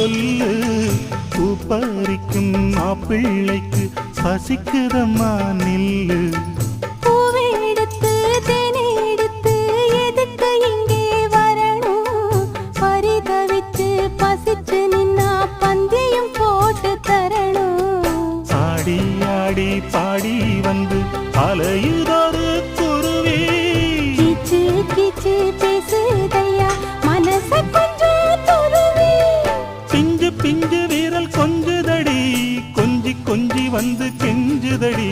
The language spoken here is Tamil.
சொல்லு பூப்பறிக்கும் மாப்பிள்ளைக்கு பசிக்குதம்மா நில்லு. பூவெடுத்து தேனெடுத்து எதுக்கு இங்கே வரணும்? பரிதவிச்சு பசிச்சு நின்னா பந்தியும் போட்டு தரணும். ஆடி ஆடி பாடி வந்து அலையுதொரு குருவி. கீச்சு கீச்சு பேசுதையா மனச கொஞ்சம் துருவி. பிஞ்சு பிஞ்சு வீரல் கொஞ்சுதடி, கொஞ்சி கொஞ்சி வந்து கெஞ்சுதடி.